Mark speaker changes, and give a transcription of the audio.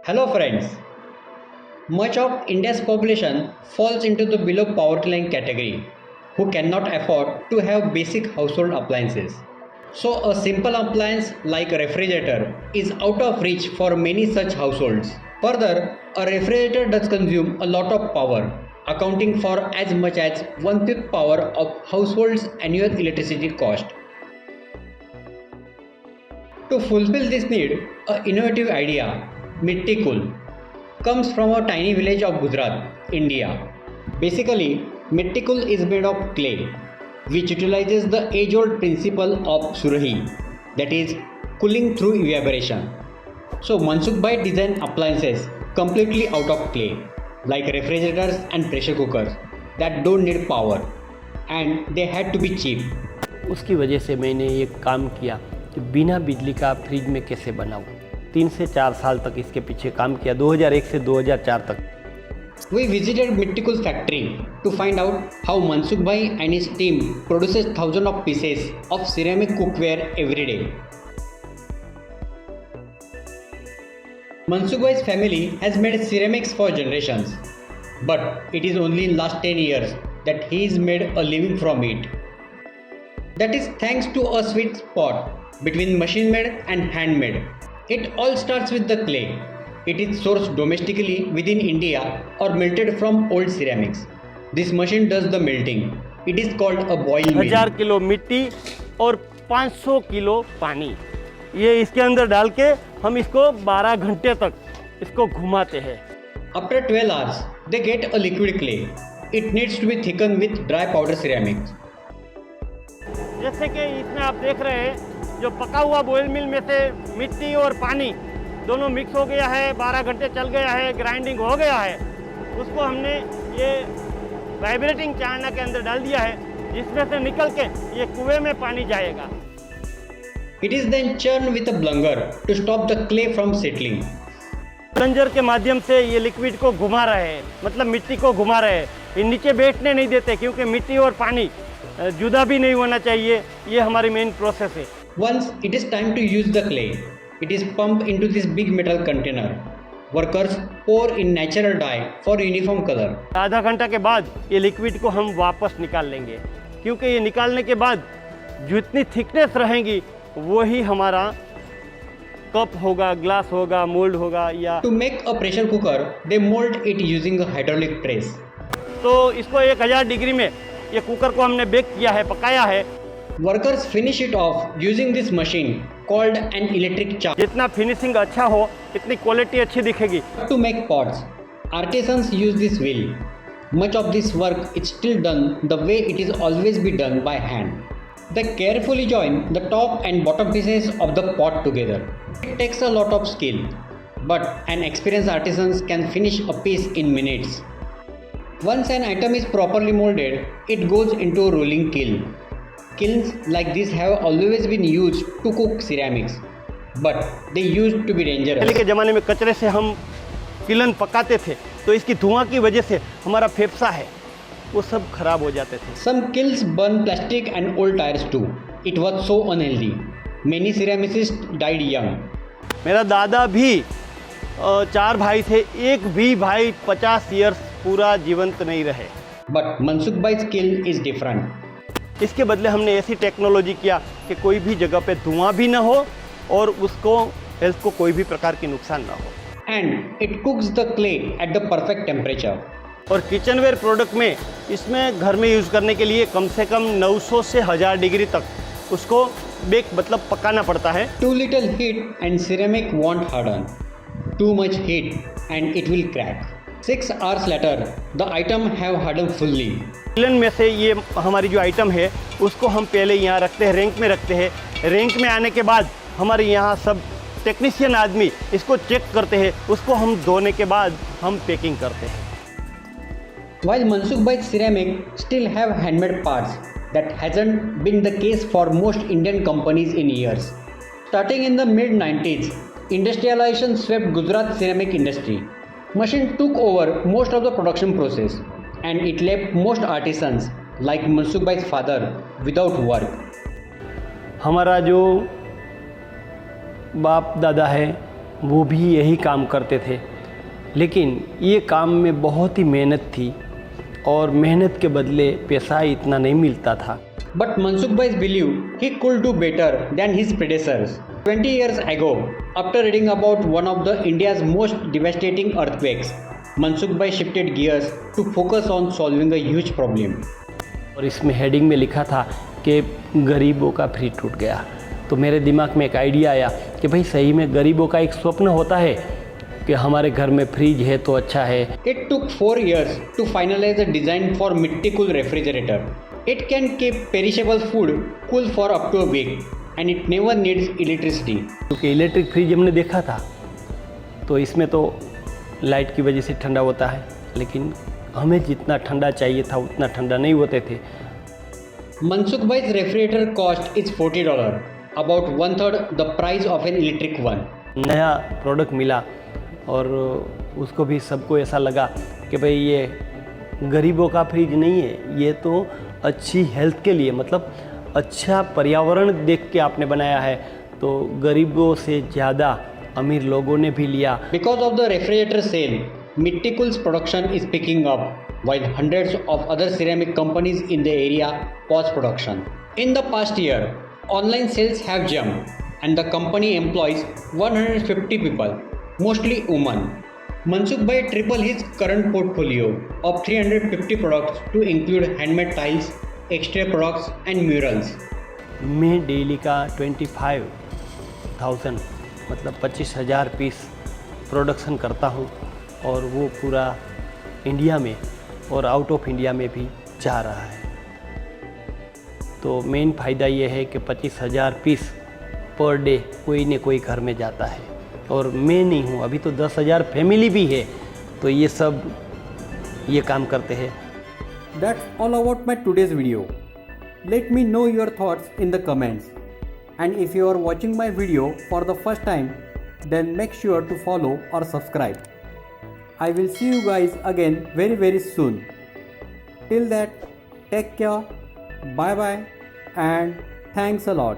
Speaker 1: Hello friends. Much of India's population falls into the below poverty line category who cannot afford to have basic household appliances. So a simple appliance like a refrigerator is out of reach for many such households. Further, a refrigerator does consume a lot of power, accounting for as much as 1/5 power of households' annual electricity cost. To fulfill this need, an innovative idea, Mitti Cool, comes from a tiny village of Gujarat, India. Basically, Mitti Cool is made of clay, which utilizes the age-old principle of Surhi, that is, cooling through evaporation. So Mansukh Bhai designed appliances completely out of clay, like refrigerators and pressure cookers, that don't need power, and they had to be cheap.
Speaker 2: उसकी वजह से मैंने ये काम किया कि बिना बिजली का फ्रिज में कैसे बनाऊं। 3 से 4 साल तक इसके पीछे काम किया, 2001 से 2004 तक।
Speaker 1: We visited Mitti Cool factory to find out how Mansukh Bhai and his team produces thousands of pieces of ceramic cookware every day. Mansukh Bhai's family has made ceramics for generations, but it is only in last 10 years that he has made a living from it. That is thanks to a sweet spot between machine made and handmade. It all starts with the clay. It is sourced domestically within India or melted from old ceramics. This machine does the melting. It is called a boil mill.
Speaker 2: 1000 kilo मिट्टी और 500 kilo पानी, ये इसके अंदर डाल के हम इसको 12 घंटे तक इसको घुमाते हैं।
Speaker 1: After 12 hours, they get a liquid clay. It needs to be thickened with dry powder ceramics.
Speaker 2: जैसे कि इसमें आप देख रहे हैं, जो पका हुआ बॉयल मिल में से मिट्टी और पानी दोनों मिक्स हो गया है, 12 घंटे चल गया है, ग्राइंडिंग हो गया है। उसको हमने ये वाइब्रेटिंग चालना के अंदर डाल दिया है, जिसमें से निकल के ये कुएं में पानी जाएगा।
Speaker 1: It is then churned with a plunger to stop the clay from settling.
Speaker 2: Plunger के माध्यम से ये लिक्विड को घुमा रहे हैं, मतलब मिट्टी को घुमा रहे हैं। ये नीचे बैठने नहीं देते, क्योंकि मिट्टी और पानी जुदा भी नहीं होना चाहिए। ये हमारी मेन प्रोसेस है।
Speaker 1: Once it is time to use the clay, it is pumped into this big metal container. Workers pour in natural dye for uniform color.
Speaker 2: आधा घंटा के बाद ये लिक्विड को हम वापस निकाल लेंगे, क्योंकि ये निकालने के बाद जितनी थिकनेस रहेगी वही हमारा कप होगा, ग्लास होगा, मोल्ड होगा। या
Speaker 1: To make a pressure cooker, they mold it using a hydraulic press.
Speaker 2: तो इसको 1000 डिग्री में ये कुकर को हमने बेक किया है, पकाया है।
Speaker 1: Workers finish it off using this machine called an electric charge.
Speaker 2: जितना फिनिशिंग अच्छा हो, इतनी क्वालिटी अच्छी दिखेगी।
Speaker 1: To make pots, artisans use this wheel. Much of this work is still done the way it is always be done by hand. They carefully join the top and bottom pieces of the pot together. It takes a lot of skill, but an experienced artisan can finish a piece in minutes. Once an item is properly molded, it goes into a rolling kiln. Kilns like this have always been used to cook ceramics, but they used to be dangerous.
Speaker 2: पहले के ज़माने में कचरे से हम kiln पकाते थे, तो इसकी धुआं की वजह से हमारा फेफड़ा है वो सब खराब हो जाते थे।
Speaker 1: Some kilns burn plastic and old tires too. It was so unhealthy. Many ceramicists died young.
Speaker 2: मेरा दादा भी 4 भाई थे, एक भी भाई 50 इयर्स पूरा जीवंत नहीं रहे।
Speaker 1: But Mansukh Bhai's kiln is different.
Speaker 2: इसके बदले हमने ऐसी टेक्नोलॉजी किया कि कोई भी जगह पे धुआं भी ना हो और उसको हेल्थ को कोई भी प्रकार की नुकसान ना हो।
Speaker 1: And it cooks the clay at the perfect temperature.
Speaker 2: और किचनवेयर प्रोडक्ट में इसमें घर में यूज़ करने के लिए कम से कम 900 से 1000 डिग्री तक उसको बेक मतलब पकाना पड़ता है।
Speaker 1: Too little heat and ceramic won't harden. Too much heat and it will crack. 6 hours later, the item have hardened fully.
Speaker 2: Kiln में से ये हमारी जो आइटम है उसको हम पहले यहाँ रखते हैं, रैंक में रखते हैं। रैंक में आने के बाद हमारे यहाँ सब टेक्नीशियन आदमी इसको चेक करते हैं, उसको हम धोने के बाद हम पैकिंग करते हैं।
Speaker 1: While Mansukh Bhai's ceramic still have handmade parts, that hasn't been the case for most Indian companies in years. Starting in the mid-90s, industrialization swept Gujarat's ceramic industry. Machine took over most of the production process, and it left most artisans like Mansukh Bhai's father without work.
Speaker 2: हमारा जो बाप दादा है
Speaker 3: वो भी यही काम करते थे, लेकिन ये काम में बहुत ही मेहनत थी और मेहनत के बदले पैसा इतना नहीं मिलता था।
Speaker 1: But Mansukh Bhai believed he could do better than his predecessors. 20 years ago, after reading about one of the India's most devastating earthquakes, Mansukh Bhai shifted gears to focus on solving a huge problem.
Speaker 3: और इसमें heading में लिखा था कि गरीबों का fridge टूट गया। तो मेरे दिमाग में एक आइडिया आया कि भाई सही में गरीबों का एक स्वप्न होता है कि हमारे घर में फ्रिज है तो अच्छा है।
Speaker 1: It took 4 years to finalize the design for Mitti Cool refrigerator. It can keep perishable food cool for up to a week and it never needs electricity.
Speaker 3: क्योंकि इलेक्ट्रिक फ्रिज हमने देखा था तो इसमें तो लाइट की वजह से ठंडा होता है, लेकिन हमें जितना ठंडा चाहिए था उतना ठंडा नहीं होते थे।
Speaker 1: Mansukh Bhai's refrigerator cost is $40, about 1/3 the price of an electric one.
Speaker 3: नया प्रोडक्ट मिला और उसको भी सबको ऐसा लगा कि भाई ये गरीबों का फ्रिज नहीं है, ये तो अच्छी हेल्थ के लिए, मतलब अच्छा पर्यावरण देख के आपने बनाया है। तो गरीबों से ज़्यादा अमीर लोगों ने भी लिया।
Speaker 1: Because of the refrigerator sale, Mitti Cool's production is picking up, while hundreds of other ceramic companies in the area pause production. In the past year, online sales have jumped, and the company employs 150 people, mostly women. Mansukh Bhai tripled his current portfolio of 350 products to include handmade tiles, exterior products, and murals.
Speaker 3: मैं daily का 25,000 मतलब 25,000 piece production करता हूँ और वो पूरा India में और आउट ऑफ इंडिया में भी जा रहा है। तो मेन फ़ायदा ये है कि 25,000 पीस पर डे कोई न कोई घर में जाता है। और मैं नहीं हूँ, अभी तो 10,000 फैमिली भी है, तो ये सब ये काम करते हैं।
Speaker 1: That's all about my today's video. Let me know your thoughts in the comments. And if you are watching my video for the first time, then make sure to follow or subscribe. I will see you guys again very soon. Till that, take care, bye bye, and thanks a lot.